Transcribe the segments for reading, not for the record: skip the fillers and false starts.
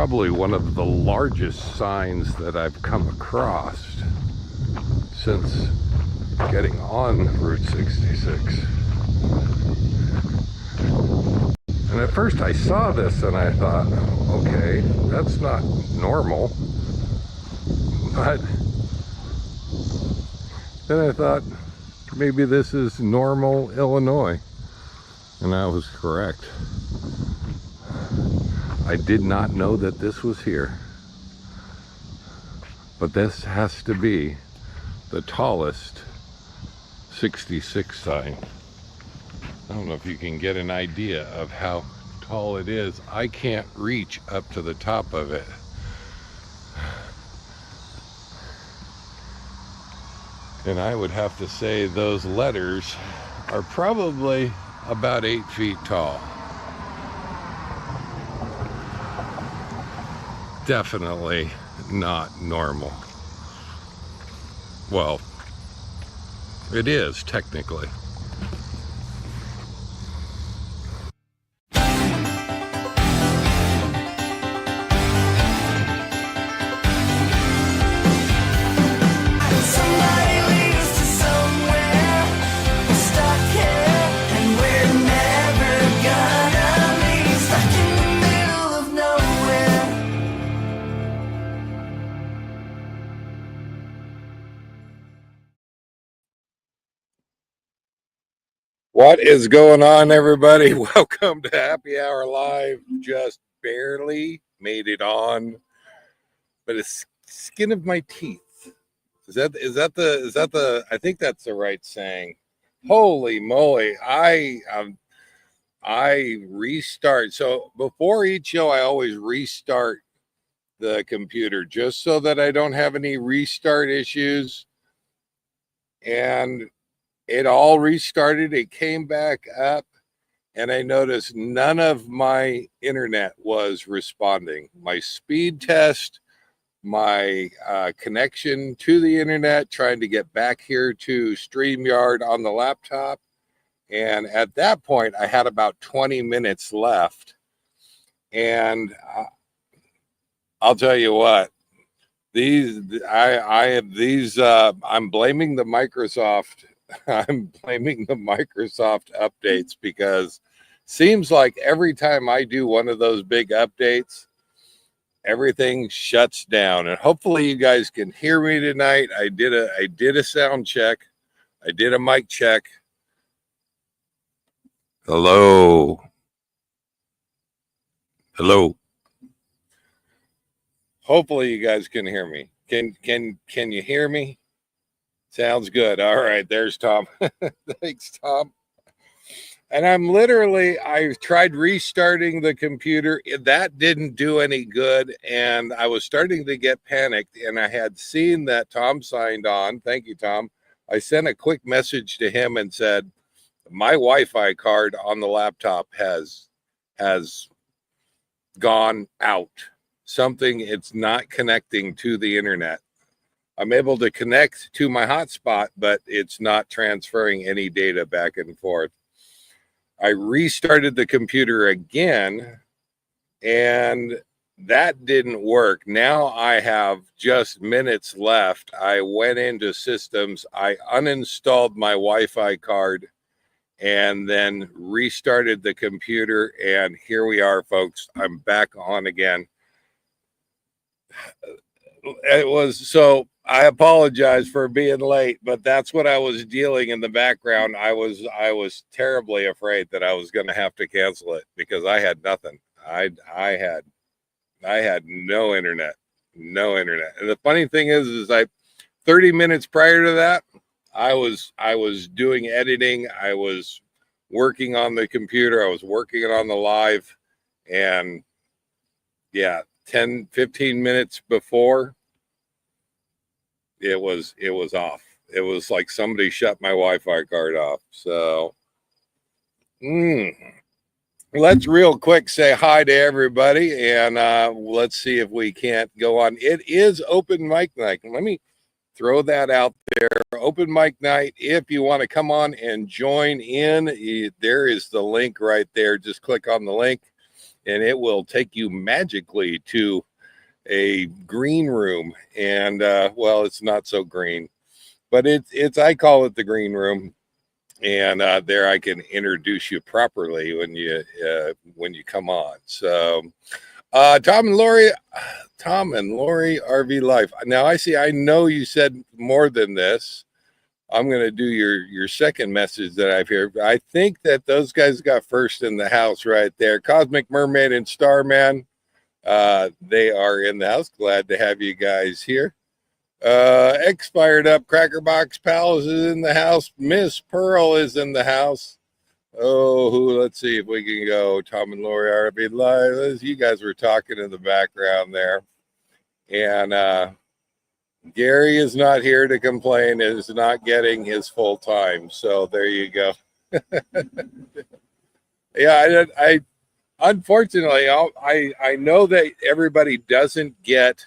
probably one of the largest signs that I've come across since getting on Route 66. And at first I saw this and I thought, okay, that's not normal. But then I thought, maybe this is normal Illinois. And I was correct. I did not know that this was here. But this has to be the tallest 66 sign. I don't know if you can get an idea of how tall it is. I can't reach up to the top of it. And I would have to say those letters are probably about 8 feet tall. Definitely not normal. Well, it is technically. What is going on, everybody? Welcome to Happy Hour Live. Just barely made it on, but it's skin of my teeth. Is that the? I think that's the right saying. Holy moly! I restart. So before each show, I always restart the computer just so that I don't have any restart issues. And it all restarted. It came back up, and I noticed none of my internet was responding. My speed test, my connection to the internet, trying to get back here to StreamYard on the laptop. And at that point, I had about 20 minutes left. And I'll tell you what, I'm blaming the Microsoft. I'm blaming the Microsoft updates, because seems like every time I do one of those big updates, everything shuts down. And hopefully you guys can hear me tonight. I did a sound check. I did a mic check. Hello. Hopefully you guys can hear me. Can you hear me? Sounds good. All right, there's Tom. Thanks, Tom. And I tried restarting the computer. That didn't do any good. And I was starting to get panicked. And I had seen that Tom signed on. Thank you, Tom. I sent a quick message to him and said, my Wi-Fi card on the laptop has gone out. Something, it's not connecting to the internet. I'm able to connect to my hotspot, but it's not transferring any data back and forth. I restarted the computer again, and that didn't work. Now I have just minutes left. I went into systems, I uninstalled my Wi-Fi card, and then restarted the computer, and here we are, folks. I'm back on again. It was so, I apologize for being late, but that's what I was dealing in the background. I was terribly afraid that I was going to have to cancel it, because I had nothing. I had no internet. And the funny thing is 30 minutes prior to that, I was doing editing. I was working on the computer. I was working it on the live, and yeah, 10-15 minutes before, it was off. It was like somebody shut my Wi-Fi card off. So let's real quick say hi to everybody, and let's see if we can't go on. It is open mic night. Let me throw that out there. Open mic night. If you want to come on and join in, there is the link right there. Just click on the link. and it will take you magically to a green room. And well, it's not so green, but it's I call it the green room. And there I can introduce you properly when you come on. So Tom and Lori RV Life. Now I know you said more than this. I'm going to do your second message that I've heard. I think that those guys got first in the house right there. Cosmic Mermaid and Starman. They are in the house. Glad to have you guys here. Expired Up, Cracker Box Pals is in the house. Miss Pearl is in the house. Oh, let's see if we can go. Tom and Lori RV Live. You guys were talking in the background there. And Gary is not here to complain, is not getting his full time. So there you go. Yeah, I unfortunately, I know that everybody doesn't get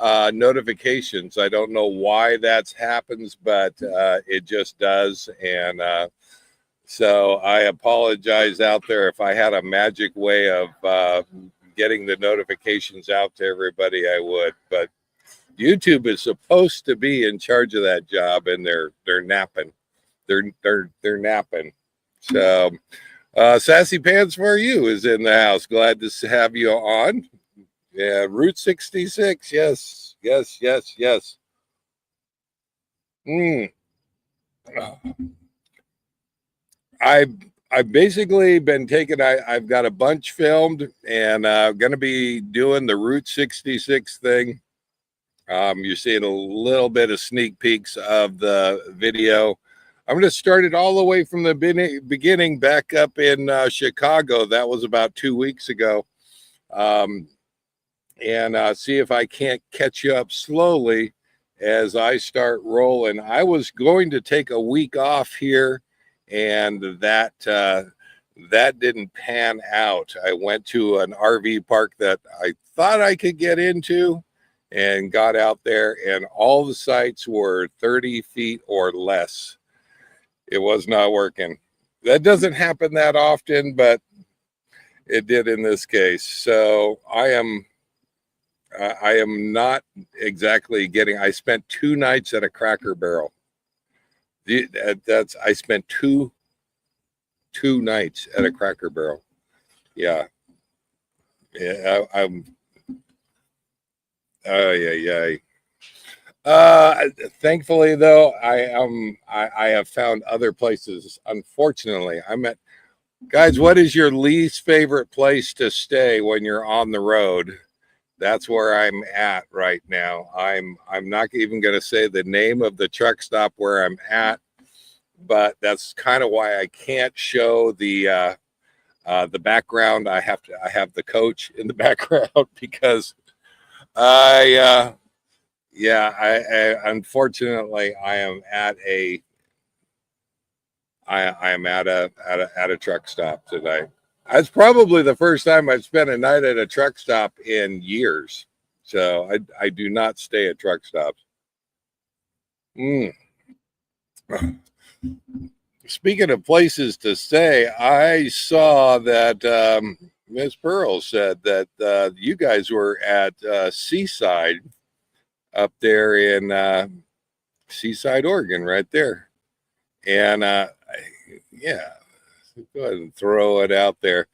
notifications. I don't know why that happens, but it just does. And so I apologize out there. If I had a magic way of getting the notifications out to everybody, I would. But YouTube is supposed to be in charge of that job, and they're napping. They're napping. So Sassy Pants for You is in the house. Glad to have you on. Yeah, Route 66. Yes. I've basically been taking. I've got a bunch filmed, and I'm going to be doing the Route 66 thing. You're seeing a little bit of sneak peeks of the video. I'm going to start it all the way from the beginning, back up in Chicago. That was about 2 weeks ago. And see if I can't catch you up slowly as I start rolling. I was going to take a week off here, and that didn't pan out. I went to an RV park that I thought I could get into and got out there, and all the sites were 30 feet or less. It was not working. That doesn't happen that often, but it did in this case. So I am not exactly getting. I spent 2 nights at a Cracker Barrel. I spent two nights at a Cracker Barrel. Yeah. I'm. Oh yeah. Thankfully though, I have found other places. Unfortunately, guys. What is your least favorite place to stay when you're on the road? That's where I'm at right now. I'm not even going to say the name of the truck stop where I'm at, but that's kind of why I can't show the background. I have the coach in the background because I unfortunately I am at a truck stop tonight. That's probably the first time I've spent a night at a truck stop in years. So I do not stay at truck stops. Speaking of places to stay, I saw that Ms. Pearl said that you guys were at Seaside up there in Seaside, Oregon, right there. And yeah, go ahead and throw it out there.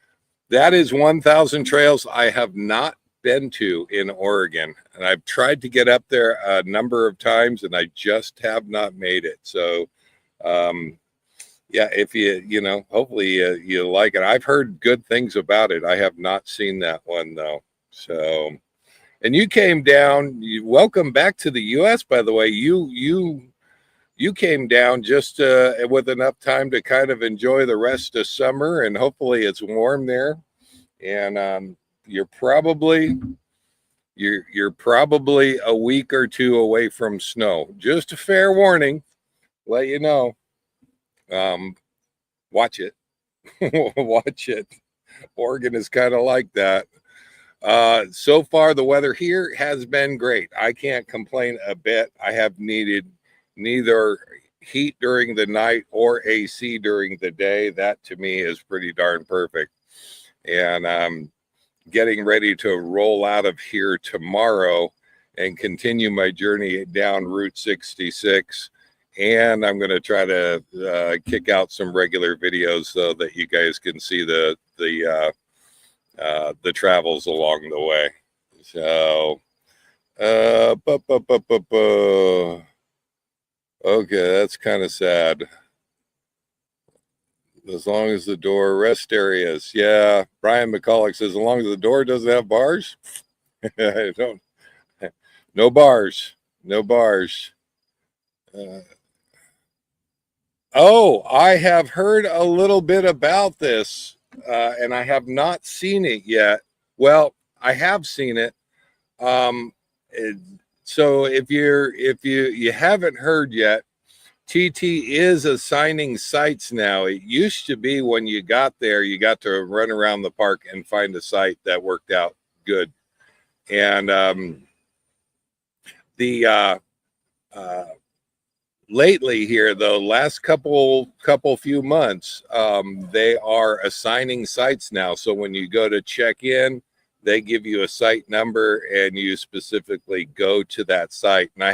That is 1,000 trails I have not been to in Oregon. And I've tried to get up there a number of times, and I just have not made it. So, yeah, if hopefully you like it. I've heard good things about it. I have not seen that one, though. So, and you came down. Welcome back to the U.S., by the way. You came down just with enough time to kind of enjoy the rest of summer, and hopefully it's warm there. And you're probably a week or 2 away from snow. Just a fair warning, let you know. Watch it. Watch it. Oregon is kind of like that. So far, the weather here has been great. I can't complain a bit. I have needed neither heat during the night or AC during the day. That to me is pretty darn perfect. And getting ready to roll out of here tomorrow and continue my journey down Route 66. And I'm going to try to kick out some regular videos so that you guys can see the travels along the way. So, okay, that's kind of sad. As long as the door, rest areas. Yeah, Brian McCulloch says, as long as the door doesn't have bars. I don't. No bars. No bars. Oh, I have heard a little bit about this, and I have not seen it yet. Well, I have seen it. So if you haven't heard yet, TT is assigning sites now. It used to be when you got there, you got to run around the park and find a site that worked out good. And lately here, the last couple few months, they are assigning sites now. So when you go to check in, they give you a site number and you specifically go to that site. And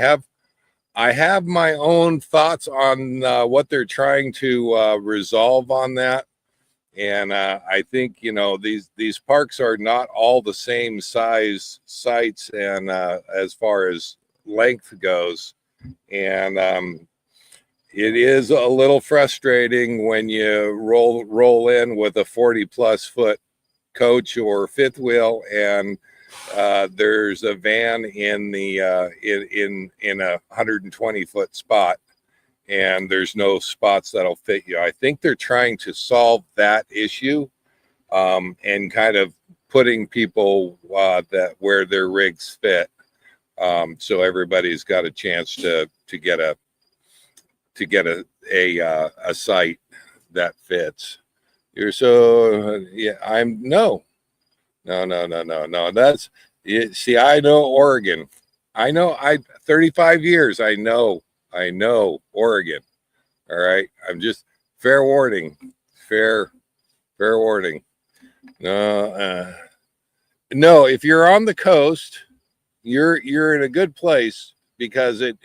I have my own thoughts on what they're trying to resolve on that. And I think, you know, these parks are not all the same size sites and as far as length goes. And it is a little frustrating when you roll in with a 40+ foot coach or fifth wheel and there's a van in the in a 120 foot spot and there's no spots that'll fit you. I think they're trying to solve that issue and kind of putting people that where their rigs fit, so everybody's got a chance to get a site that fits. You're so yeah. I'm no. That's it. See, I know Oregon. I know 35 years. I know Oregon. All right. I'm just fair warning. Fair warning. No, if you're on the coast, you're in a good place because it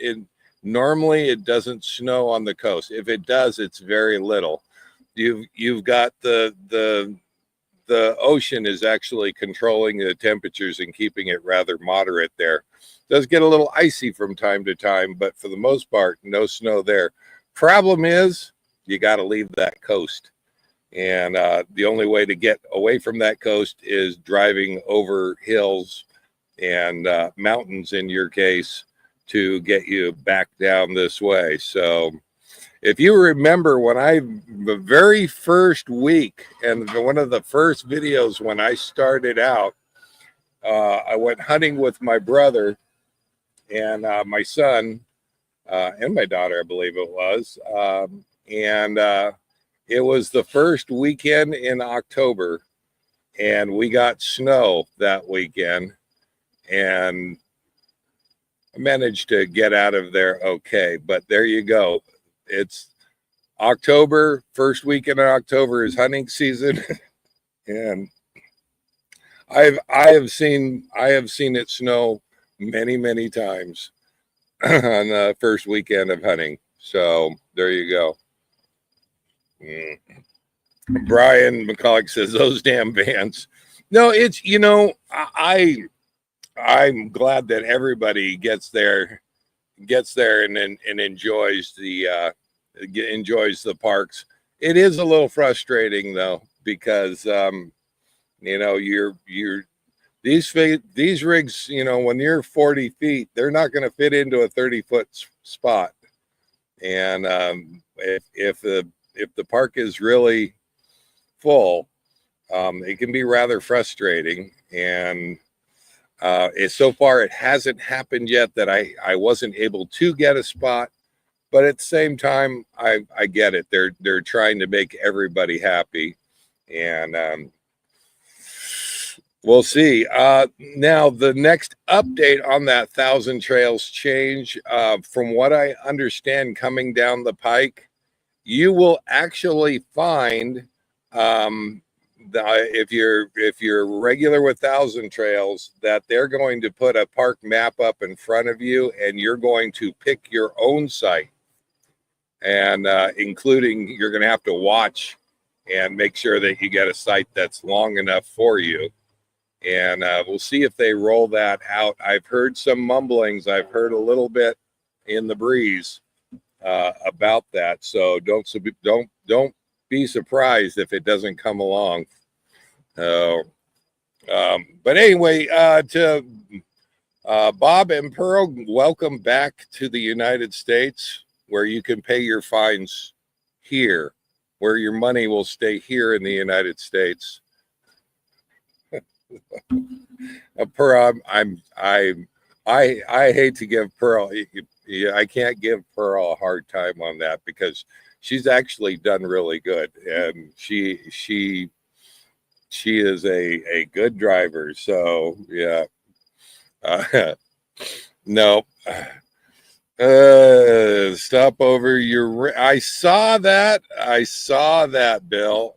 normally it doesn't snow on the coast. If it does, it's very little. You've got the ocean is actually controlling the temperatures and keeping it rather moderate there. It does get a little icy from time to time, but for the most part, no snow there. Problem is, you got to leave that coast. And the only way to get away from that coast is driving over hills and mountains in your case to get you back down this way. So if you remember the very first week and one of the first videos when I started out, I went hunting with my brother and my son and my daughter, I believe it was. And it was the first weekend in October and we got snow that weekend and I managed to get out of there okay. But there you go. It's October, first weekend in October is hunting season, and I have seen it snow many times on the first weekend of hunting. So there you go. Brian McCulloch says those damn vans. No, it's I'm glad that everybody gets there and enjoys the parks. It is a little frustrating though because you're these rigs, when you're 40 feet, they're not going to fit into a 30-foot spot. And if the park is really full, it can be rather frustrating. And so far it hasn't happened yet that I wasn't able to get a spot, but at the same time I get it. They're trying to make everybody happy, and we'll see. Now the next update on that Thousand Trails change, from what I understand coming down the pike, you will actually find if you're regular with Thousand Trails, that they're going to put a park map up in front of you, and you're going to pick your own site, and including you're going to have to watch and make sure that you get a site that's long enough for you. And we'll see if they roll that out. I've heard some mumblings. I've heard a little bit in the breeze about that. So don't be surprised if it doesn't come along. But anyway, to Bob and Pearl, welcome back to the United States, where you can pay your fines here, where your money will stay here in the United States. Pearl, I hate to give Pearl. I can't give Pearl a hard time on that because she's actually done really good, and she is a good driver. So yeah, no. Stop over your. I saw that, Bill.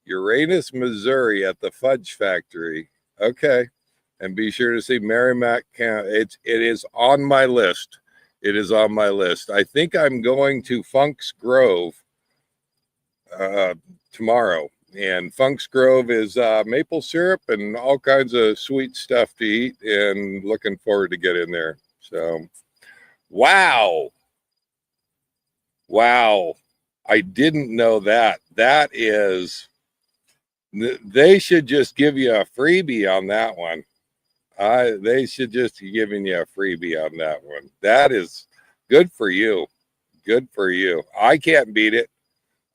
Uranus, Missouri, at the Fudge Factory. Okay, and be sure to see Merrimack County. It is on my list. It is on my list. I think I'm going to Funk's Grove tomorrow, and Funk's Grove is maple syrup and all kinds of sweet stuff to eat, and looking forward to get in there. So, wow, I didn't know that. That is. They should just give you a freebie on that one. They should just be giving you a freebie on that one. That is good for you. Good for you. I can't beat it.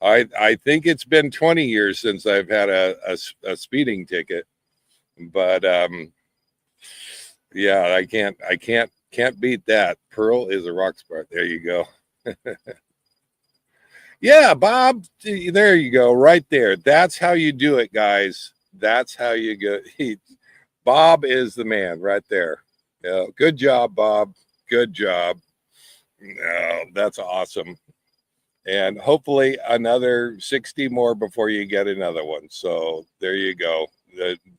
I think it's been 20 years since I've had a speeding ticket, but yeah, I can't beat that. Pearl is a rock star. There you go. Yeah, Bob, there you go, right there. That's how you do it, guys. That's how you go. Bob is the man right there. Yeah, good job, Bob. Good job. That's awesome. And hopefully another 60 more before you get another one. So there you go.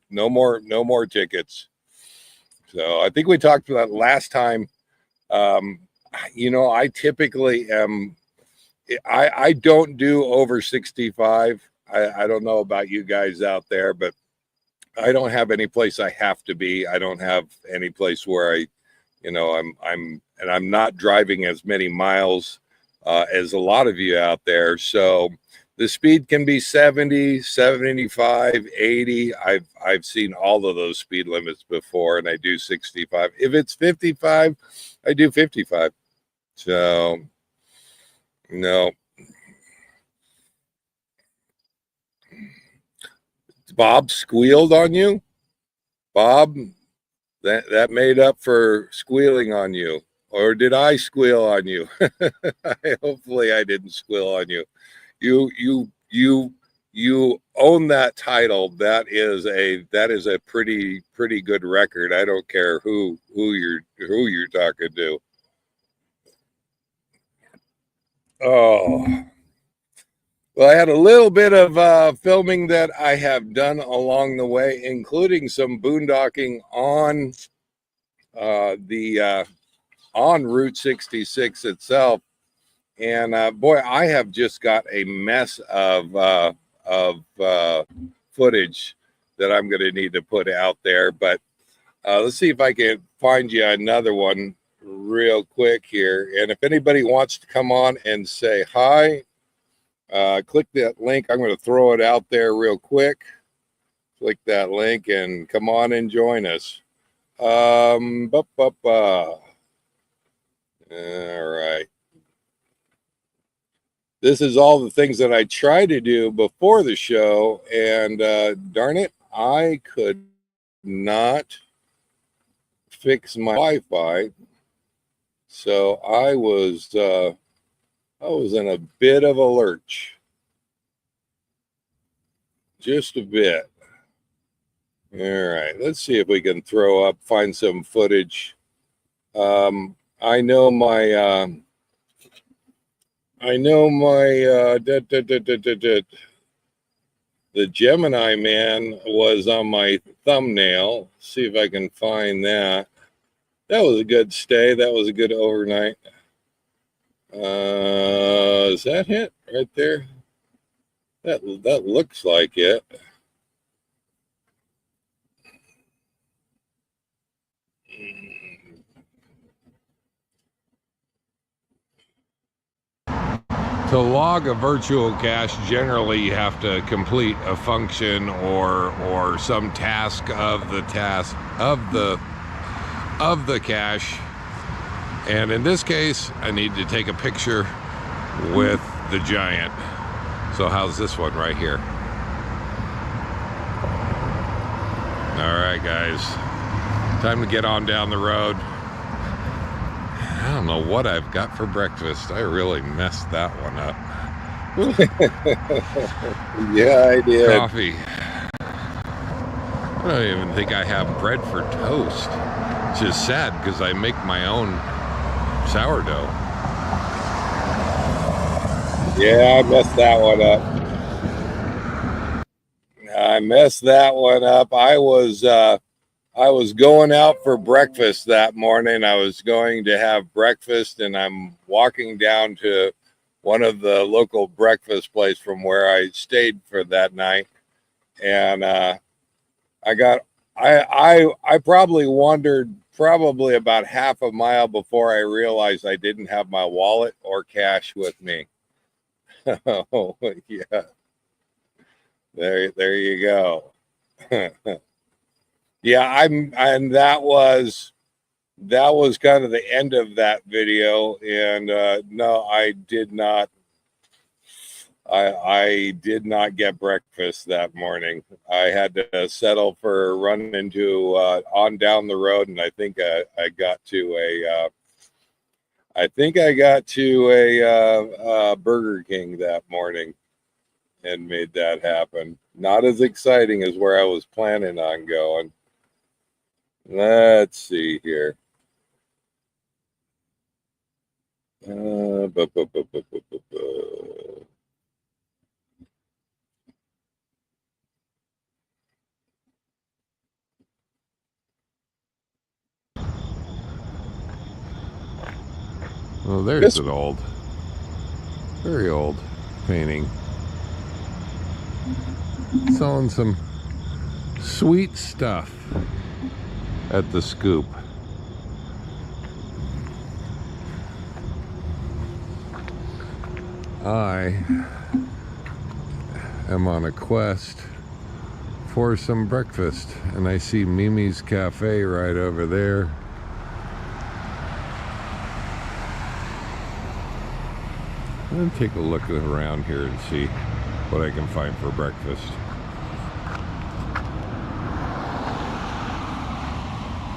No more tickets. So I think we talked about that last time. I typically am. I don't do over 65. I don't know about you guys out there, but I don't have any place I have to be. I don't have any place where I'm not driving as many miles as a lot of you out there. So the speed can be 70, 75, 80. I've seen all of those speed limits before, and I do 65. If it's 55, I do 55. So no. Bob squealed on you? Bob, that made up for squealing on you. Or did I squeal on you? Hopefully I didn't squeal on you. You own that title. That is a pretty good record. I don't care who you're talking to. Oh. Well, I had a little bit of filming that I have done along the way, including some boondocking on on Route 66 itself. And boy, I have just got a mess of footage that I'm going to need to put out there. But let's see if I can find you another one real quick here. And if anybody wants to come on and say hi, click that link. I'm going to throw it out there real quick. Click that link and come on and join us. All right. This is all the things that I try to do before the show, and darn it, I could not fix my Wi-Fi, so I was in a bit of a lurch, just a bit. All right, let's see if we can find some footage. I know my the Gemini Man was on my thumbnail. See if I can find that. That was a good stay. That was a good overnight. Is that it right there? That looks like it. To log a virtual cache, generally you have to complete a function or some task of the cache. And in this case, I need to take a picture with the Giant. So how's this one right here? All right, guys, time to get on down the road. I don't know what I've got for breakfast. I really messed that one up. Yeah, I did. Coffee. I don't even think I have bread for toast. It's just sad because I make my own sourdough. Yeah, I messed that one up. I was going out for breakfast that morning. I was going to have breakfast, and I'm walking down to one of the local breakfast places from where I stayed for that night. And I probably wandered about half a mile before I realized I didn't have my wallet or cash with me. Oh, yeah. There you go. Yeah, and that was kind of the end of that video. And no, I did not get breakfast that morning. I had to settle for running to on down the road, and I think I got to a Burger King that morning and made that happen. Not as exciting as where I was planning on going. Let's see here. Oh, there's an old, very old painting. Selling some sweet stuff at the Scoop. I am on a quest for some breakfast, and I see Mimi's Cafe right over there. I'm gonna take a look around here and see what I can find for breakfast.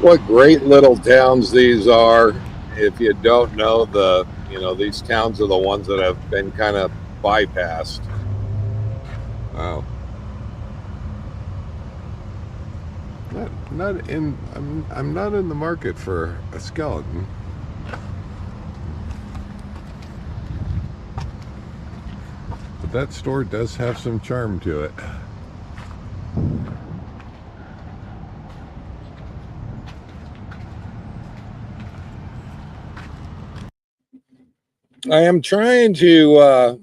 What great little towns these are. If you don't know, these towns are the ones that have been kind of bypassed. Wow. I'm not in the market for a skeleton. But that store does have some charm to it. I am trying to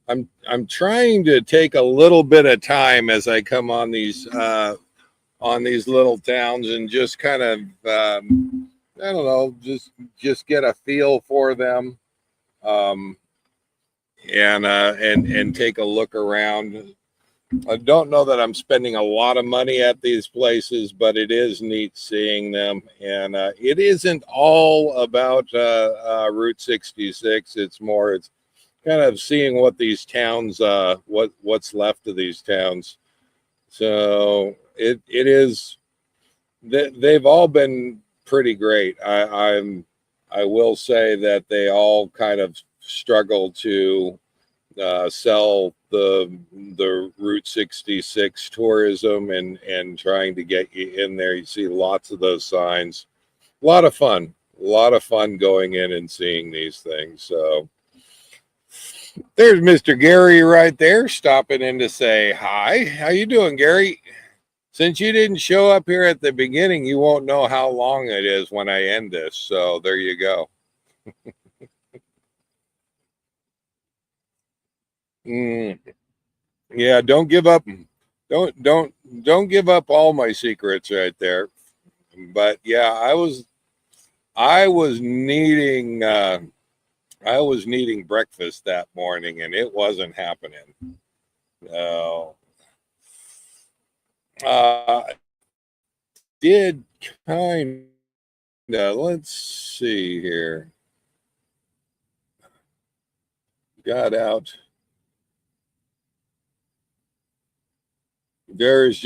I'm trying to take a little bit of time as I come on these little towns and just kind of I don't know, just get a feel for them, and take a look around. I don't know that I'm spending a lot of money at these places, but it is neat seeing them. And it isn't all about Route 66. It's kind of seeing what these towns, what's left of these towns. So it is. They've all been pretty great. I will say that they all kind of struggle to sell the Route 66 tourism and trying to get you in there. You see lots of those signs. A lot of fun going in and seeing these things. So There's Mr. Gary right there, stopping in to say hi. How you doing, Gary? Since you didn't show up here at the beginning, you won't know how long it is when I end this. So there you go. Yeah, don't give up. Don't give up all my secrets right there. But yeah, I was needing breakfast that morning, and it wasn't happening. Did kind of, let's see here. Got out. There's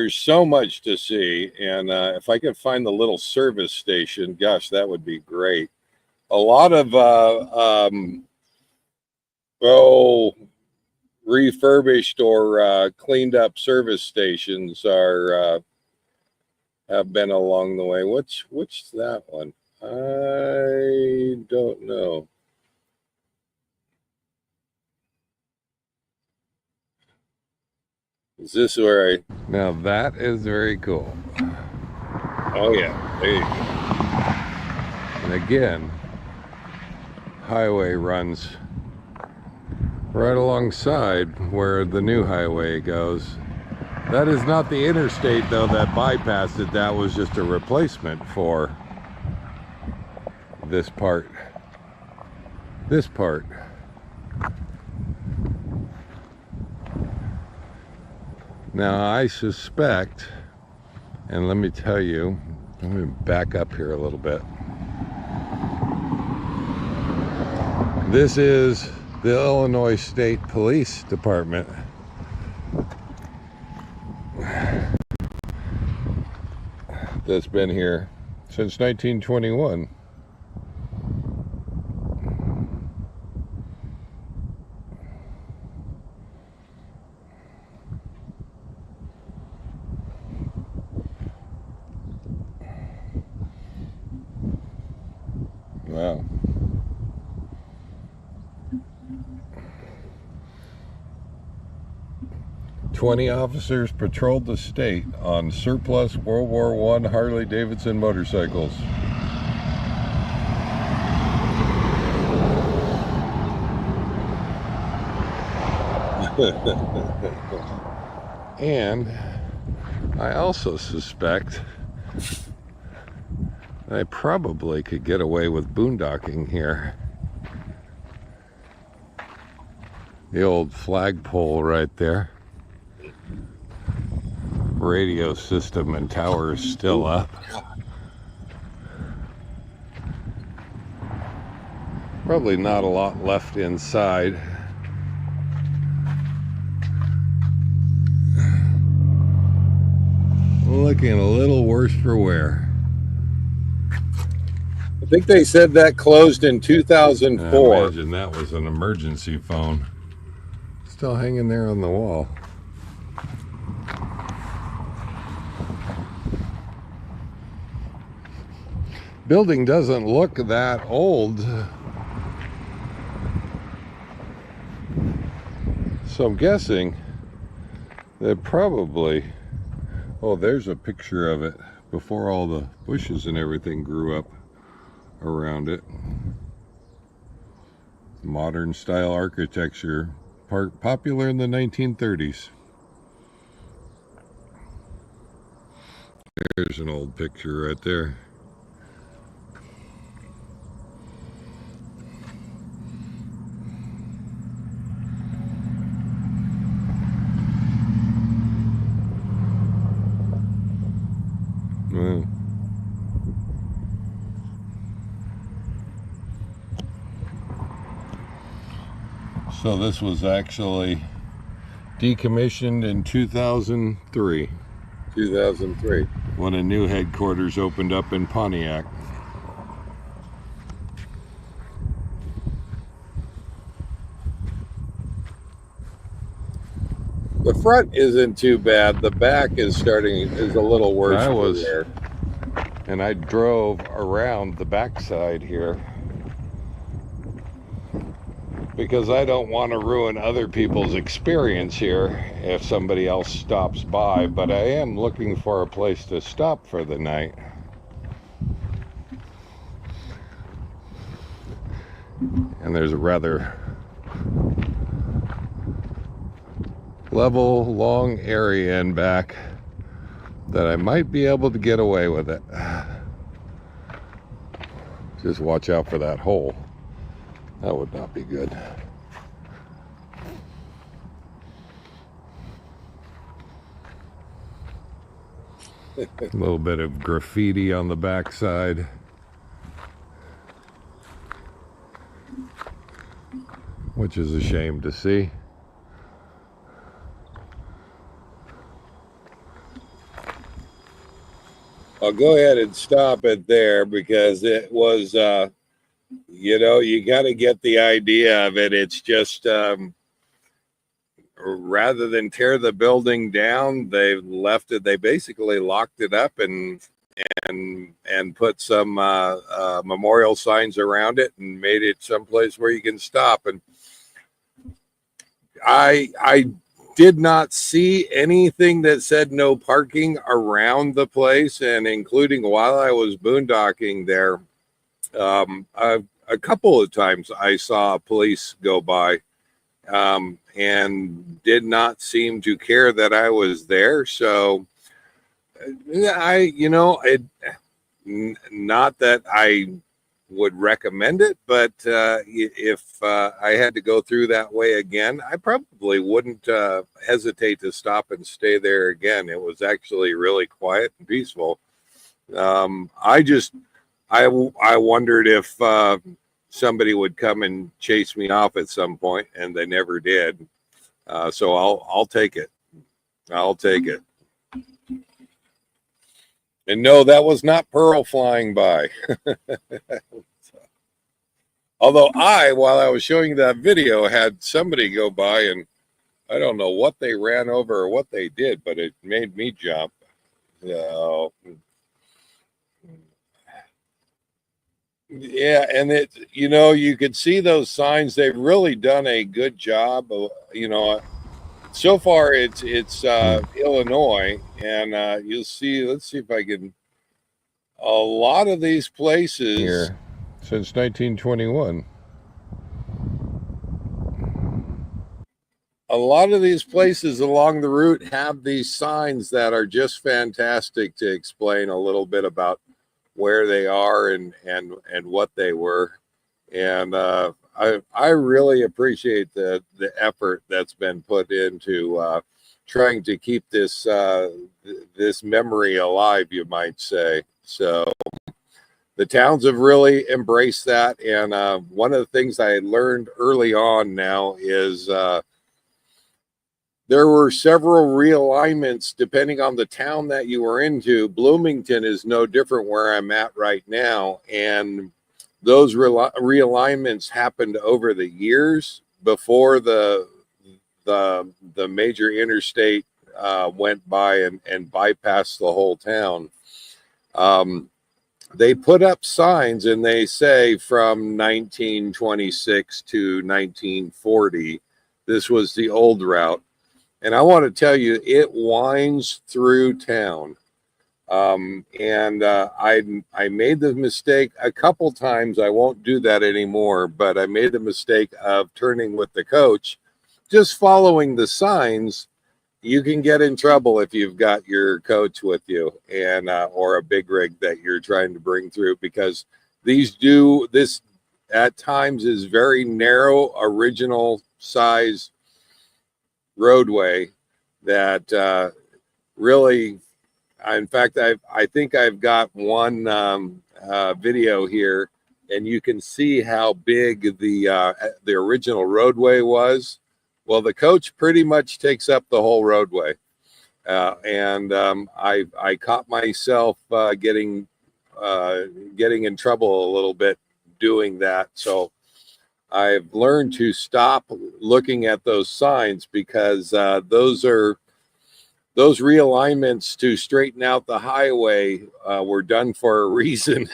so much to see, and if I could find the little service station, gosh, that would be great. A lot of refurbished or cleaned up service stations have been along the way. What's that one? I don't know. Is this where I... Now that is very cool. Oh yeah, there you go. And again, highway runs right alongside where the new highway goes. That is not the interstate though that bypassed it. That was just a replacement for this part. This part. Now I suspect, and let me tell you, let me back up here a little bit. This is the Illinois State Police Department. That's been here since 1921. Wow. "20 officers patrolled the state on surplus World War I Harley-Davidson motorcycles." And I also suspect I probably could get away with boondocking here. The old flagpole right there. Radio system and tower is still up. Probably not a lot left inside. Looking a little worse for wear. I think they said that closed in 2004. I imagine that was an emergency phone. Still hanging there on the wall. Building doesn't look that old. So I'm guessing that probably... Oh, there's a picture of it before all the bushes and everything grew up around it. Modern style architecture, popular in the 1930s. There's an old picture right there. Wow. So this was actually decommissioned in 2003. 2003. When a new headquarters opened up in Pontiac. The front isn't too bad. The back is a little worse. And I drove around the backside here. because I don't want to ruin other people's experience here if somebody else stops by, but I am looking for a place to stop for the night. And there's a rather level, long area in back that I might be able to get away with it. Just watch out for that hole. That would not be good. A little bit of graffiti on the backside. Which is a shame to see. I'll go ahead and stop it there because it was, you know, you got to get the idea of it. It's just, rather than tear the building down, they left it. They basically locked it up and put some memorial signs around it and made it someplace where you can stop. And I did not see anything that said no parking around the place, and including while I was boondocking there, a couple of times I saw police go by and did not seem to care that I was there. So not that I would recommend it, but if I had to go through that way again, I probably wouldn't hesitate to stop and stay there again. It was actually really quiet and peaceful. I wondered if somebody would come and chase me off at some point, and they never did. So I'll take it. I'll take it. And no, that was not Pearl flying by. Although while I was showing that video, had somebody go by, and I don't know what they ran over or what they did, but it made me jump. Yeah, and you could see those signs. They've really done a good job of, so far it's Illinois, and you'll see, let's see if I can, a lot of these places here since 1921. A lot of these places along the route have these signs that are just fantastic to explain a little bit about where they are and what they were. And I really appreciate the effort that's been put into trying to keep this this memory alive, you might say. So the towns have really embraced that. And one of the things I learned early on now is there were several realignments depending on the town that you were into. Bloomington is no different where I'm at right now. And those realignments happened over the years before the major interstate went by and bypassed the whole town. They put up signs and they say from 1926 to 1940, this was the old route. And I want to tell you, it winds through town. And I made the mistake a couple times. I won't do that anymore, but I made the mistake of turning with the coach. Just following the signs, you can get in trouble if you've got your coach with you and or a big rig that you're trying to bring through, because this at times is very narrow, original size roadway that really, in fact, I think I've got one video here, and you can see how big the original roadway was. Well, the coach pretty much takes up the whole roadway, and I caught myself getting in trouble a little bit doing that. So I've learned to stop looking at those signs, because those realignments to straighten out the highway were done for a reason.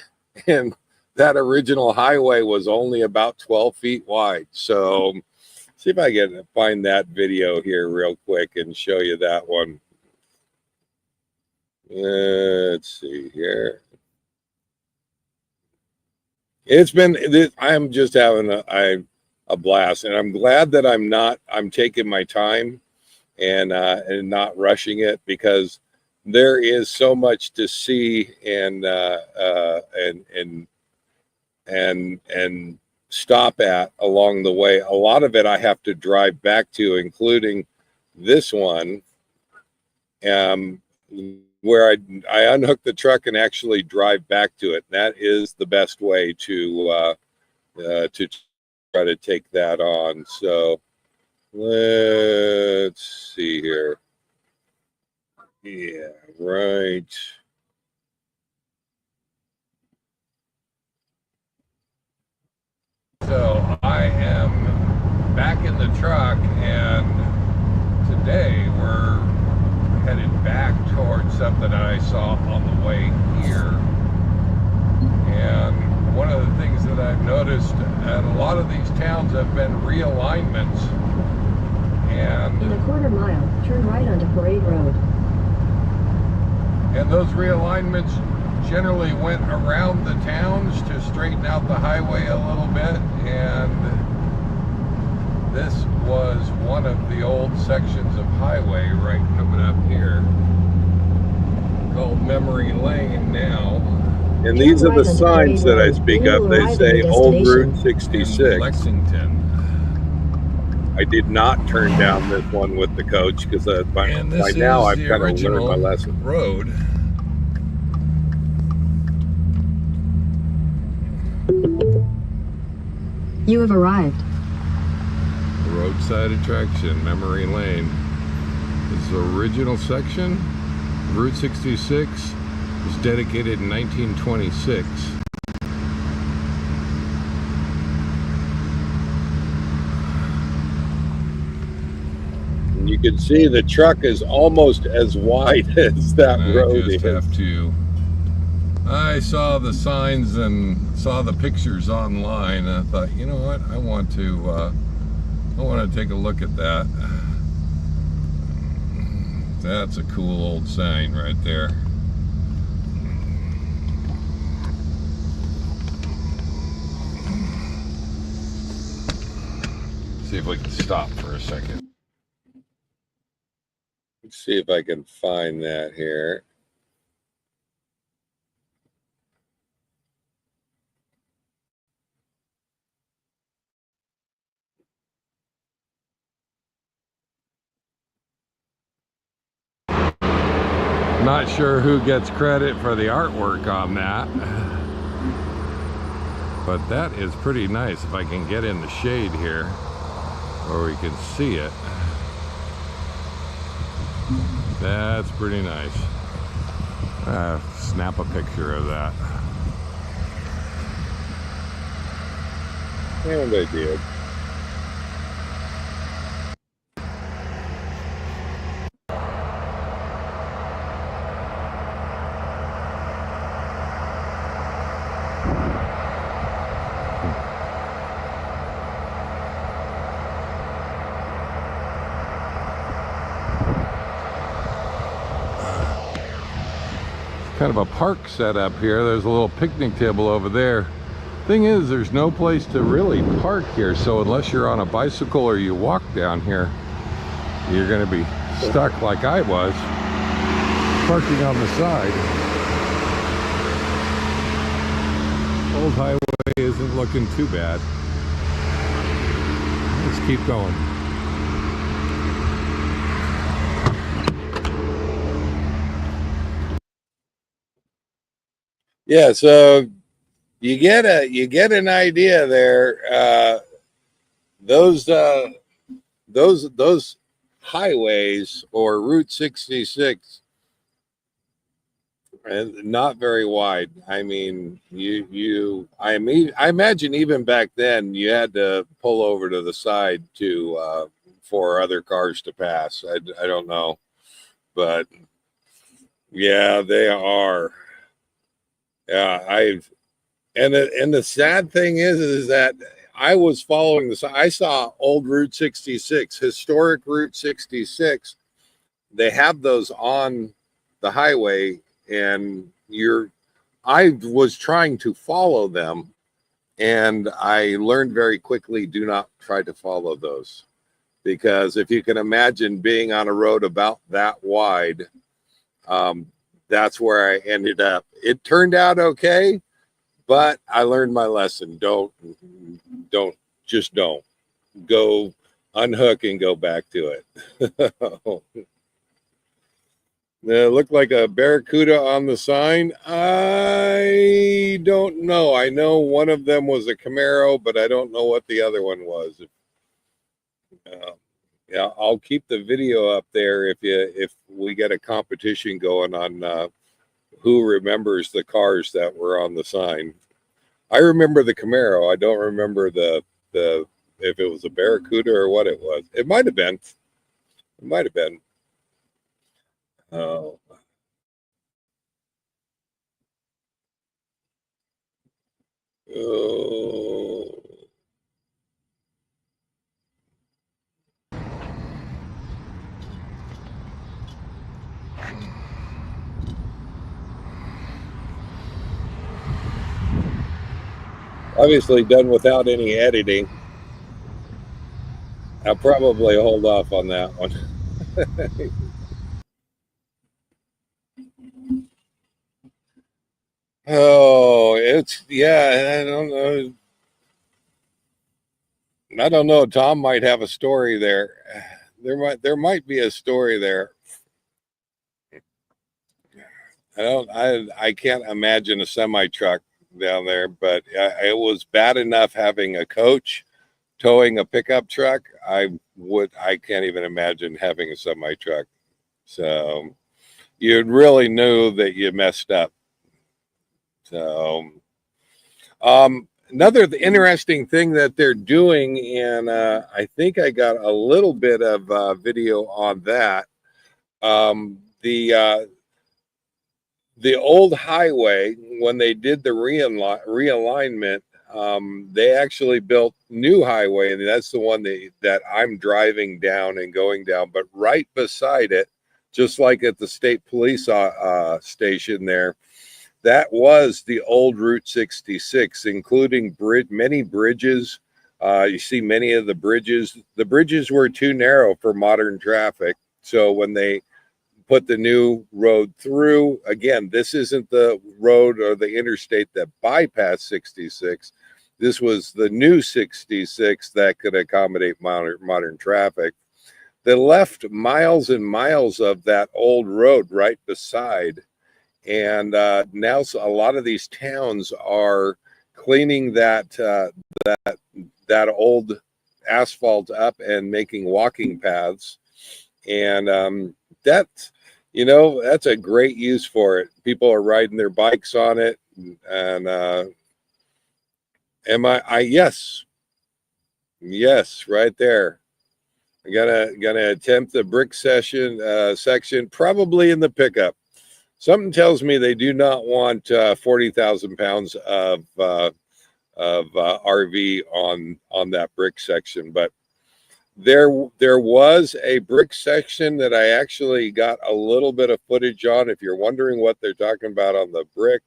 And that original highway was only about 12 feet wide. So see if I can find that video here real quick and show you that one. Let's see here. It's been, I'm just having a blast, and I'm glad that I'm taking my time and not rushing it, because there is so much to see and stop at along the way. A lot of it I have to drive back to, including this one, where I unhook the truck and actually drive back to it. That is the best way to try to take that on. So let's see here. Yeah, right. So I am back in the truck, and today we're headed back towards something I saw on the way here. And one of the things that I've noticed at a lot of these towns have been realignments. And in a quarter mile, turn right onto Parade Road. And those realignments generally went around the towns to straighten out the highway a little bit. And this was one of the old sections of highway right coming up here, called Memory Lane now. And these are the signs that I speak of. They say Old Route 66. Lexington. I did not turn down this one with the coach, because by now I've kind of learned my lesson. Road. You have arrived. Roadside attraction, Memory Lane. This is the original section. Route 66 was dedicated in 1926. And you can see the truck is almost as wide as that road is. I saw the signs and saw the pictures online, and I thought, you know what, I want to take a look at that. That's a cool old sign right there. See if we can stop for a second. Let's see if I can find that here. Not sure who gets credit for the artwork on that, but that is pretty nice. If I can get in the shade here where we can see it, that's pretty nice. Snap a picture of that. And I did. Kind of a park set up here. There's a little picnic table over there. Thing is, there's no place to really park here, so unless you're on a bicycle or you walk down here, you're going to be stuck like I was, parking on the side. Old highway isn't looking too bad. Let's keep going. Yeah, so you get an idea there. Those highways, or Route 66, and not very wide. I mean, I imagine even back then you had to pull over to the side to for other cars to pass. I don't know, but yeah, they are. Yeah, And the sad thing is that I was following this. I saw old Route 66, historic Route 66. They have those on the highway, and I was trying to follow them, and I learned very quickly, do not try to follow those, because if you can imagine being on a road about that wide, that's where I ended up. It turned out okay, but I learned my lesson. Don't go unhook and go back to it. It looked like a Barracuda on the sign. I don't know. I know one of them was a Camaro, but I don't know what the other one was. Yeah, I'll keep the video up there if we get a competition going on who remembers the cars that were on the sign. I remember the Camaro. I don't remember the if it was a Barracuda or what it was. It might have been. It might have been. Oh. Oh. Obviously done without any editing. I'll probably hold off on that one. Oh, yeah, I don't know. I don't know. Tom might have a story there. There might be a story there. I can't imagine a semi truck down there, but it was bad enough having a coach towing a pickup truck. I can't even imagine having a semi truck. So you really knew that you messed up. So another interesting thing that they're doing, and I think I got a little bit of video on that. The old highway, when they did the realignment, they actually built new highway, and that's the one that I'm driving down and going down. But right beside it, just like at the state police station there, that was the old Route 66, including many bridges. You see many of the bridges. The bridges were too narrow for modern traffic. So when they put the new road through, again, this isn't the road or the interstate that bypassed 66. This was the new 66 that could accommodate modern traffic. They left miles and miles of that old road right beside. And now a lot of these towns are cleaning that old asphalt up and making walking paths. And that's a great use for it. People are riding their bikes on it, and yes, right there. I'm gonna attempt the brick section probably in the pickup. Something tells me they do not want 40,000 pounds of RV on that brick section, but there was a brick section that I actually got a little bit of footage on. If you're wondering what they're talking about on the brick,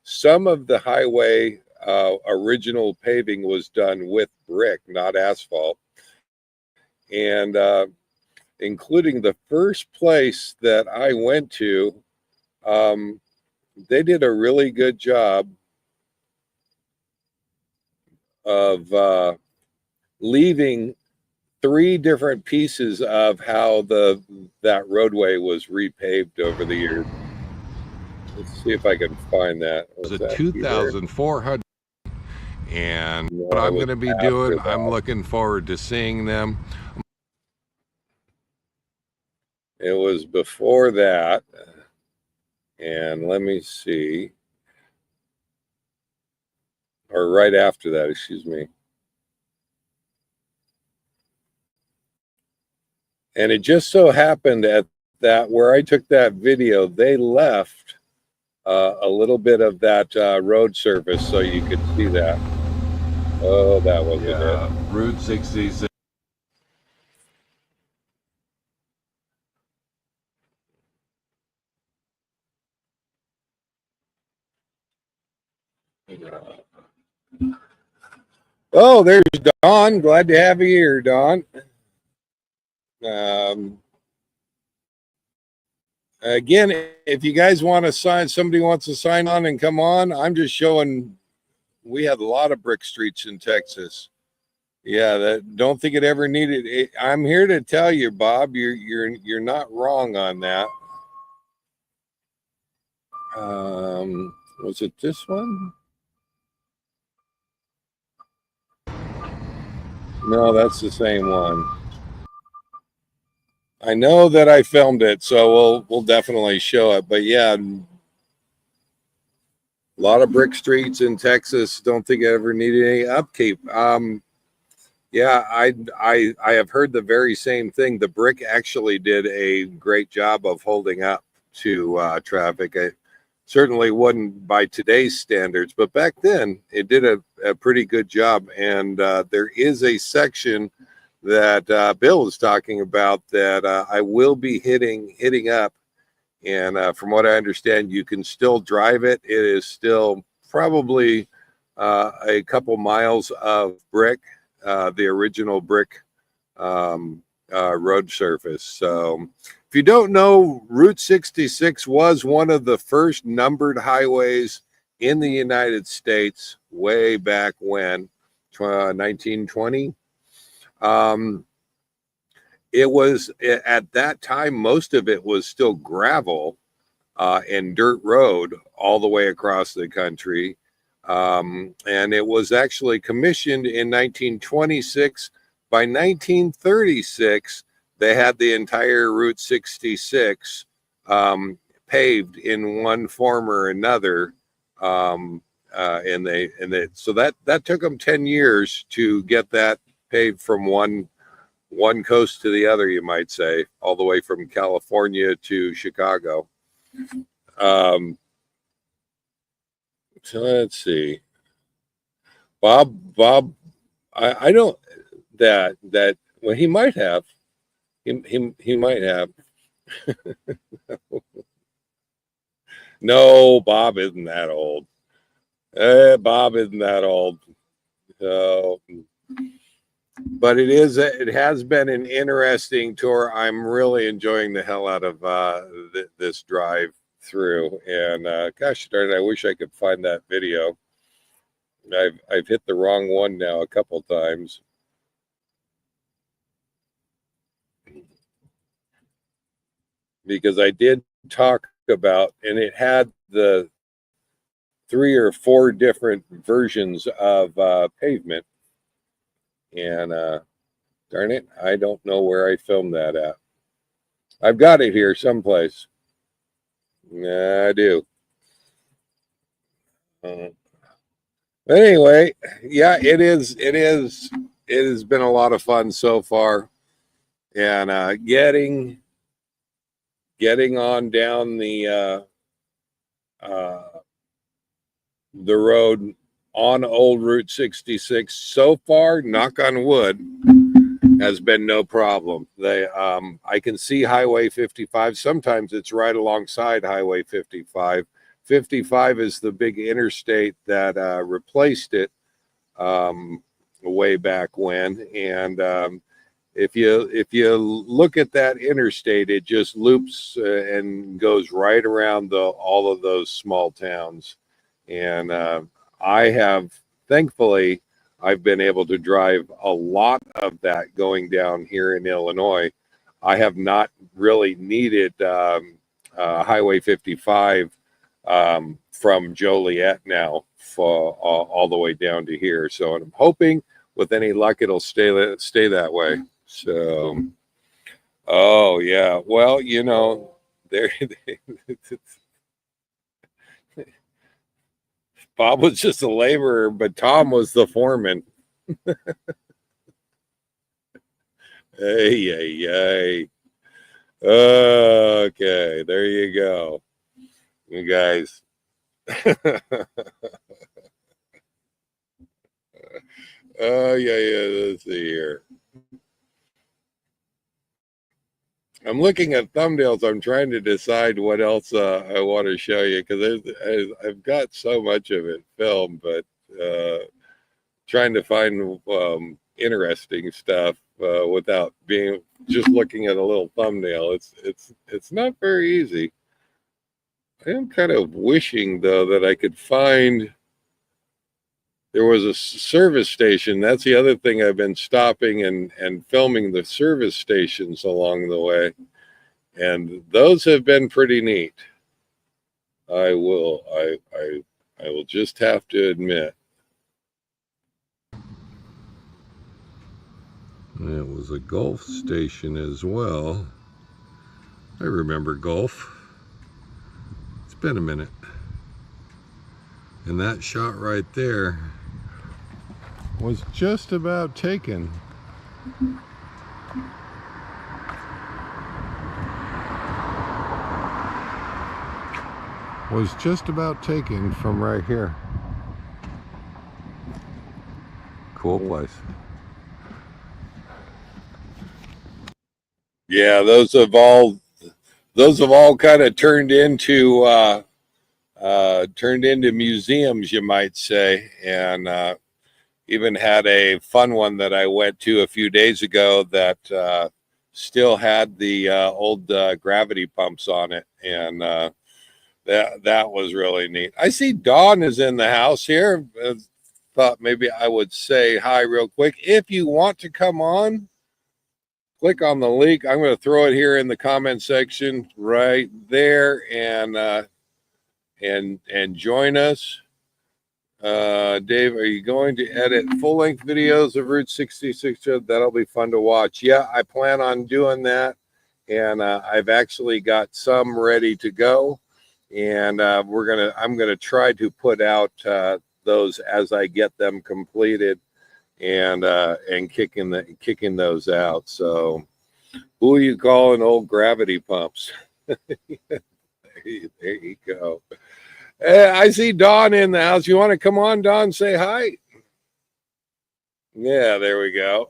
some of the highway original paving was done with brick, not asphalt, and including the first place that I went to. They did a really good job of leaving 3 different pieces of how that roadway was repaved over the years. Let's see if I can find that. It was a 2,400. And what I'm going to be doing, I'm looking forward to seeing them. It was before that. And let me see. Or right after that, excuse me. And it just so happened at that where I took that video, they left a little bit of that road surface so you could see that. Oh, that wasn't it. Route 66. Oh, there's Don. Glad to have you here, Don. Again, if you guys want to sign, somebody wants to sign on and come on, I'm just showing we have a lot of brick streets in Texas. Yeah, that don't think it ever needed it. I'm here to tell you, Bob, you're not wrong on that. Was it this one? No, that's the same one. I know that I filmed it, so we'll definitely show it. But yeah, a lot of brick streets in Texas. Don't think I ever needed any upkeep. Yeah, I have heard the very same thing. The brick actually did a great job of holding up to traffic. It certainly wasn't by today's standards, but back then it did a pretty good job. And there is a section that Bill was talking about that I will be hitting up. And from what I understand, you can still drive it. It is still probably a couple miles of brick, the original brick road surface. So if you don't know, Route 66 was one of the first numbered highways in the United States way back when, 1920. It was at that time, most of it was still gravel and dirt road all the way across the country. And it was actually commissioned in 1926. By 1936, they had the entire Route 66 paved in one form or another. So that took them 10 years to get that paved from one coast to the other, you might say, all the way from California to Chicago. So let's see. Bob, I don't that well, he might have. He might have. No, Bob isn't that old. Bob isn't that old. So, but it has been an interesting tour. I'm really enjoying the hell out of this drive through. And gosh darn it, I wish I could find that video. I've hit the wrong one now a couple times. Because I did talk about, and it had the 3 or 4 different versions of pavement. And darn it, I don't know where I filmed that at. I've got it here someplace. I do. Anyway, yeah, it has been a lot of fun so far. And getting on down the road on old Route 66 so far, knock on wood, has been no problem. I can see Highway 55. Sometimes it's right alongside Highway 55. 55 is the big interstate that replaced it way back when. And if you look at that interstate, it just loops and goes right around all of those small towns. And thankfully, I've been able to drive a lot of that going down here in Illinois. I have not really needed Highway 55 from Joliet now for all the way down to here. So I'm hoping with any luck it'll stay that way. So, oh yeah, well, there. Bob was just a laborer, but Tom was the foreman. Hey. Okay, there you go. You guys, Oh, yeah. Let's see here. I'm looking at thumbnails. I'm trying to decide what else I want to show you because I've got so much of it filmed, but trying to find interesting stuff without being just looking at a little thumbnail. It's not very easy. I am kind of wishing though that I could find. There was a service station. That's the other thing. I've been stopping and filming the service stations along the way. And those have been pretty neat. I will just have to admit. It was a Gulf station as well. I remember Gulf. It's been a minute. And that shot right there was just about taken. Was just about taken from right here. Cool place. Yeah, those have all kind of turned into museums, you might say, and even had a fun one that I went to a few days ago that still had the old gravity pumps on it, and that was really neat. I see Dawn is in the house here. Thought maybe I would say hi real quick. If you want to come on, click on the link. I'm going to throw it here in the comment section right there, and join us. Dave, are you going to edit full-length videos of Route 66? That'll be fun to watch. Yeah, I plan on doing that, and I've actually got some ready to go, and I'm gonna try to put out those as I get them completed, and kicking those out. So, who are you calling old gravity pumps? There you go. Hey, I see Dawn in the house. You want to come on, Dawn? Say hi. Yeah, there we go.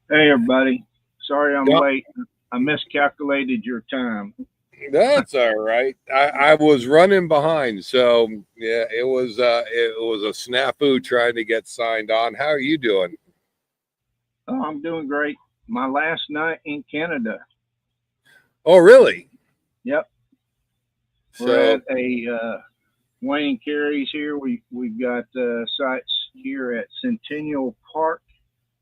Hey, everybody. Sorry I'm late. I miscalculated your time. That's all right. I was running behind, so yeah, it was a snafu trying to get signed on. How are you doing? Oh, I'm doing great. My last night in Canada. Oh, really? Yep. We're at a Wayne Carey's here. We've got sites here at Centennial Park,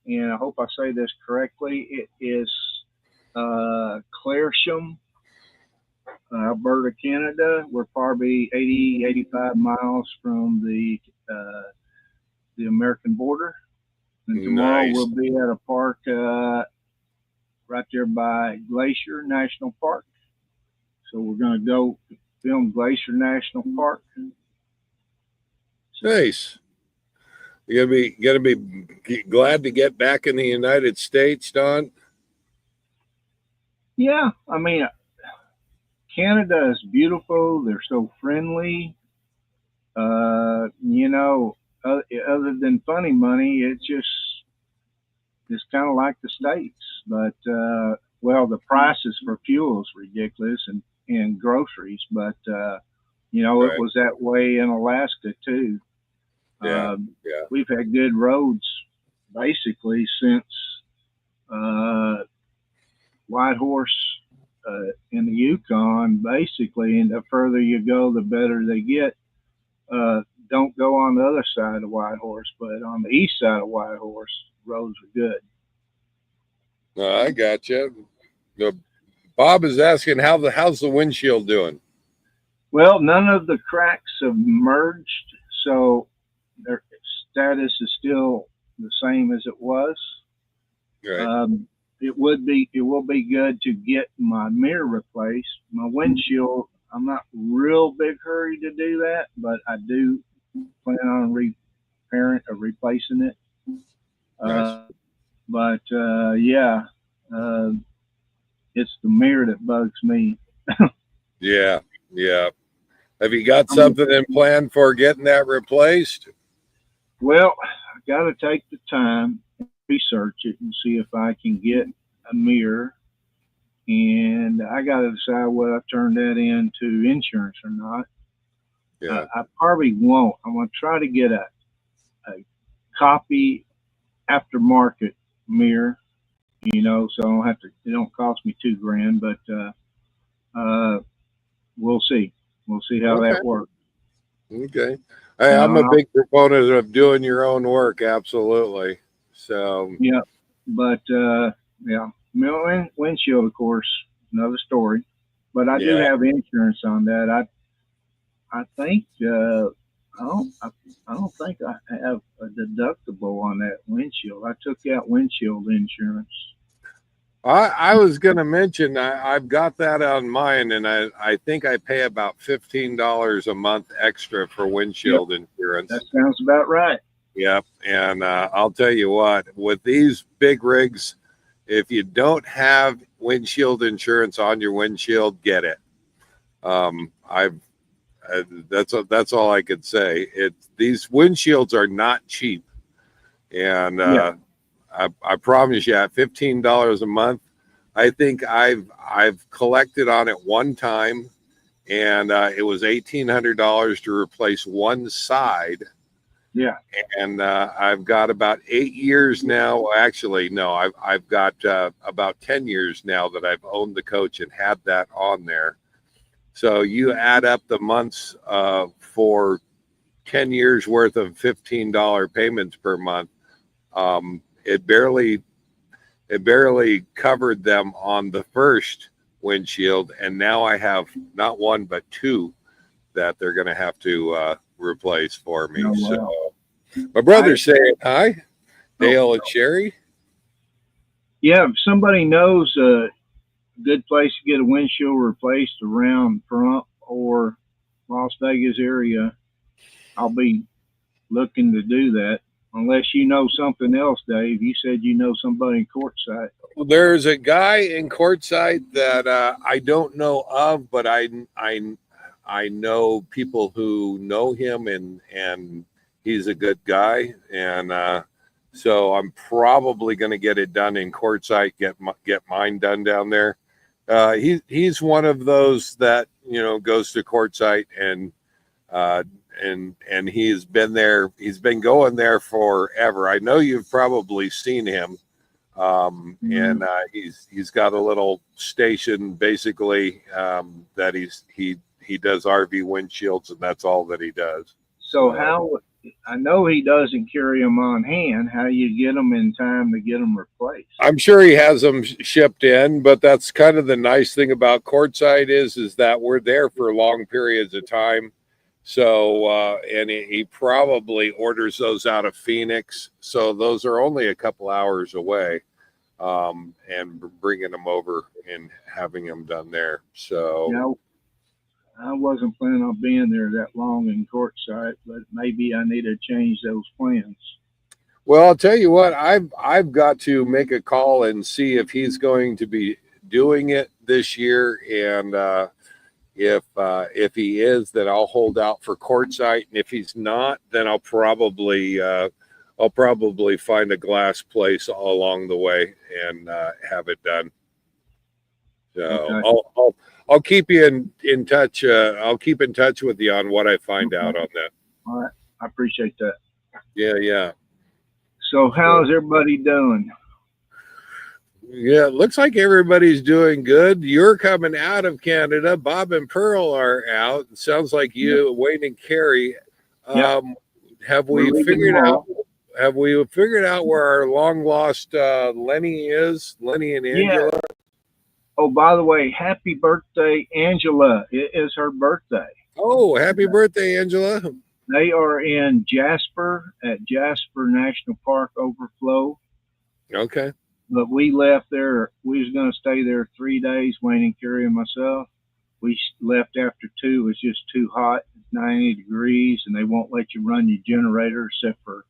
and I hope I say this correctly. It is Clairsham, Alberta, Canada. We're probably 80, 85 miles from the American border. And tomorrow Nice. we'll be at a park right there by Glacier National Park. So we're going to go film Glacier National Park. Nice. You're gonna be glad to get back in the United States, Don? Yeah, I mean, Canada is beautiful. They're so friendly. You know, other than funny money, it's kind of like the States. But well, the prices for fuel is ridiculous, and groceries. But you know, Right. it was that way in Alaska too. Yeah. We've had good roads basically since Whitehorse in the Yukon, basically, and the further you go, the better they get. Don't go on the other side of Whitehorse, but on the east side of Whitehorse, roads are good. I got you. Bob is asking how's the windshield doing? Well, none of the cracks have merged, so their status is still the same as it was. Right. It will be good to get my mirror replaced. My windshield, I'm not real big hurry to do that, but I do plan on repairing or replacing it. Nice. But yeah, it's the mirror that bugs me. Yeah. Have you got something in plan for getting that replaced? Well, I got to take the time and research it and see if I can get a mirror. And I got to decide whether I turn that into insurance or not. Yeah. I probably won't. I'm going to try to get a copy aftermarket mirror, you know, so I don't have to, it don't cost me $2,000, but we'll see. We'll see how Okay. that works. Okay. Hey, I'm a big proponent of doing your own work. Absolutely. So, Yeah. But, yeah, windshield, of course, another story, but I do Yeah. have insurance on that. I think, I don't think I have a deductible on that windshield. I took out windshield insurance. I was going to mention I've got that on mine, and I think I pay about $15 a month extra for windshield insurance. That sounds about right. Yep. And I'll tell you what, with these big rigs, if you don't have windshield insurance on your windshield, get it. That's all I could say. These windshields are not cheap, and I promise you, at $15 a month, I think I've collected on it one time, and it was $1,800 to replace one side. Yeah. And I've got about 8 years now. Actually, no, I've got about 10 years now that I've owned the coach and had that on there. So you add up the months for 10 years worth of $15 payments per month. It barely covered them on the first windshield, and now I have not one but two that they're going to have to replace for me. Oh, wow. So my brother's saying hi, Dale and Sherry. Yeah, if somebody knows a good place to get a windshield replaced around Pahrump or Las Vegas area, I'll be looking to do that. Unless you know something else, Dave. You said you know somebody in Quartzsite. There's a guy in Quartzsite that I don't know of, but I know people who know him, and he's a good guy, and so I'm probably going to get it done in Quartzsite. Get mine done down there. He's one of those that goes to Quartzsite and he's been there. He's been going there forever. I know you've probably seen him. And he's got a little station basically that he does RV windshields, and that's all that he does. So how, I know he doesn't carry them on hand. How you get them in time to get them replaced? I'm sure he has them shipped in, but that's kind of the nice thing about Quartzsite is that we're there for long periods of time. So, and he probably orders those out of Phoenix. So those are only a couple hours away, and bringing them over and having them done there. So Yeah, I wasn't planning on being there that long in Quartzsite, but maybe I need to change those plans. well, I'll tell you what, I've got to make a call and see if he's going to be doing it this year. And, if he is, then I'll hold out for Quartzsite, and if he's not, then I'll probably find a glass place along the way and have it done. So Okay. I'll keep you in touch. I'll keep in touch with you on what I find out on that. All right. I appreciate that. Yeah. So how's everybody doing? Yeah, it looks like everybody's doing good. You're coming out of Canada. Bob and Pearl are out. It sounds like you, Wayne and Carrie. Have we figured out where our long lost Lenny is? Lenny and Angela? Yeah. Oh, by the way, happy birthday, Angela. It is her birthday. Oh, happy birthday, Angela. They are in Jasper at Jasper National Park Overflow. Okay. But we left there. We was going to stay there 3 days, Wayne and Carrie and myself. We left after 2. It was just too hot, 90 degrees, and they won't let you run your generator except for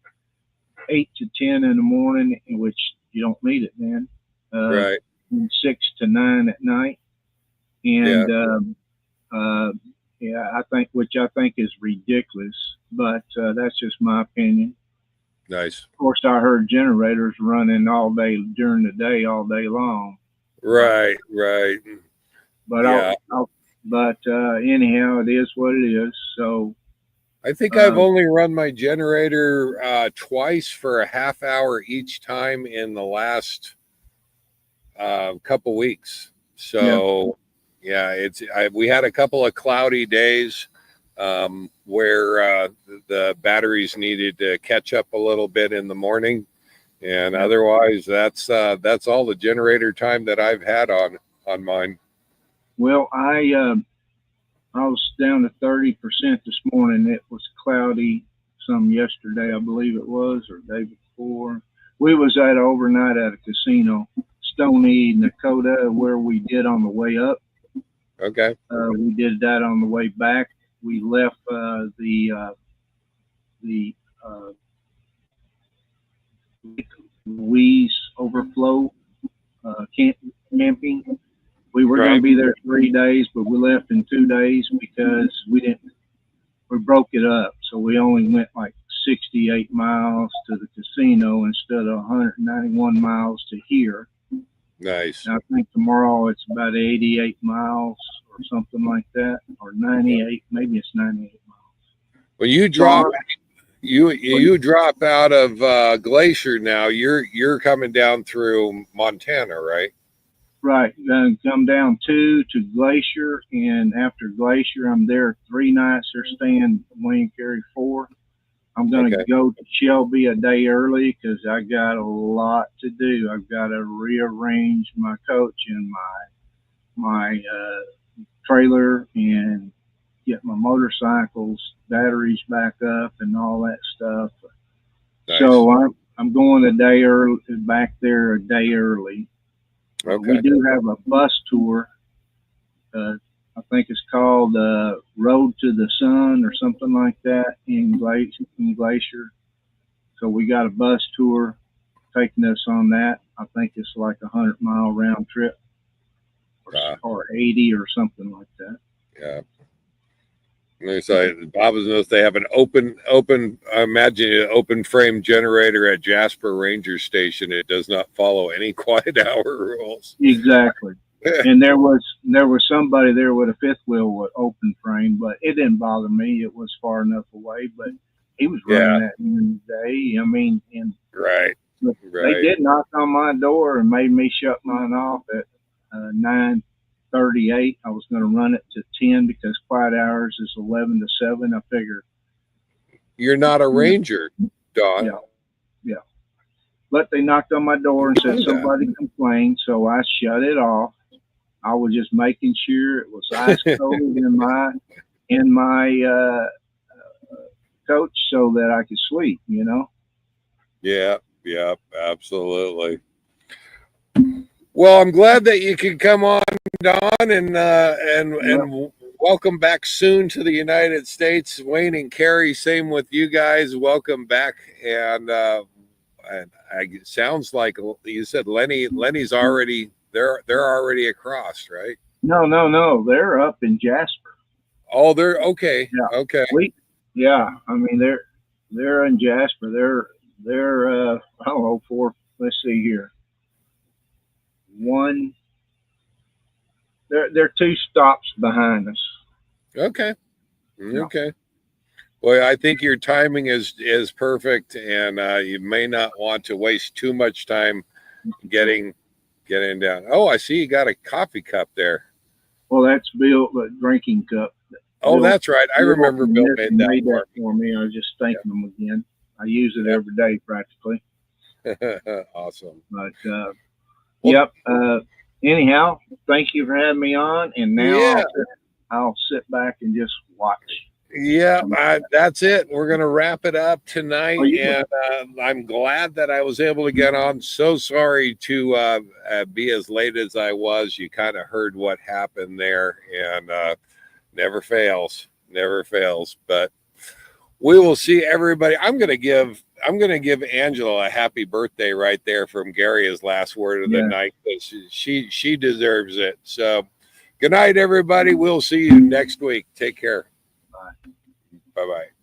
8 to 10 in the morning, in which you don't need it then. From 6 to 9 at night. And Yeah, which I think is ridiculous, but that's just my opinion. Nice. Of course, I heard generators running all day during the day, all day long. Right. But Yeah. anyhow, it is what it is. So I think I've only run my generator twice for a half hour each time in the last couple weeks. So yeah, we had a couple of cloudy days where the batteries needed to catch up a little bit in the morning, and otherwise that's all the generator time that I've had on mine. Well, I was down to 30% this morning. It was cloudy some yesterday, I believe it was, or the day before. We was at overnight at a casino, Stony, Dakota, where we did on the way up. Okay. We did that on the way back. We left the Louise overflow camping. We were going to be there 3 days, but we left in 2 days because we broke it up. So we only went like 68 miles to the casino instead of 191 miles to here. Nice. And I think tomorrow it's about 88 miles or something like that, or 98. Maybe it's 98 miles. Well, you drop out of Glacier now. You're coming down through Montana, right? Right. Then come down to Glacier, and after Glacier, I'm there 3 nights. They're staying Wayne Carey 4. I'm going to go to Shelby a day early because I got a lot to do. I've got to rearrange my coach and my trailer and get my motorcycles batteries back up and all that stuff. Nice. So I'm going a day early, back there a day early. Okay. We do have a bus tour. I think it's called Road to the Sun or something like that in Glacier. So we got a bus tour taking us on that. I think it's like a 100-mile round trip or 80 or something like that. Yeah. Bob knows they have an open, I imagine an open frame generator at Jasper Ranger Station. It does not follow any quiet hour rules. Exactly. And there was somebody there with a fifth wheel with open frame, but it didn't bother me. It was far enough away, but he was running that in the day. I mean, and they did knock on my door and made me shut mine off at 9:38. I was going to run it to 10 because quiet hours is 11 to 7. I figured you're not a ranger, Don. Yeah. But they knocked on my door and said somebody complained, so I shut it off. I was just making sure it was ice cold in my coach so that I could sleep, you know? Yeah, absolutely. Well, I'm glad that you could come on, Don, and welcome back soon to the United States. Wayne and Carrie, same with you guys. Welcome back. And it sounds like you said Lenny's already they're already across, right? No. They're up in Jasper. Oh, they're okay. Yeah. Okay. I mean they're in Jasper. They're I don't know, 4. Let's see here. They're 2 stops behind us. Okay. Well, I think your timing is perfect, and you may not want to waste too much time getting down. Oh, I see you got a coffee cup there. Well, that's Bill, the drinking cup. Oh, that's right. I remember Bill made that for me. I was just thanking him again. I use it every day practically. Awesome. But anyhow, thank you for having me on, and now I'll sit back and just watch. Yeah, that's it. We're going to wrap it up tonight, and I'm glad that I was able to get on. So sorry to be as late as I was. You kind of heard what happened there, and never fails. But we will see everybody. I'm going to give Angela a happy birthday right there from Gary, his last word of the night, because she deserves it. So Good night, everybody. We'll see you next week. Take care. Bye. Bye-bye.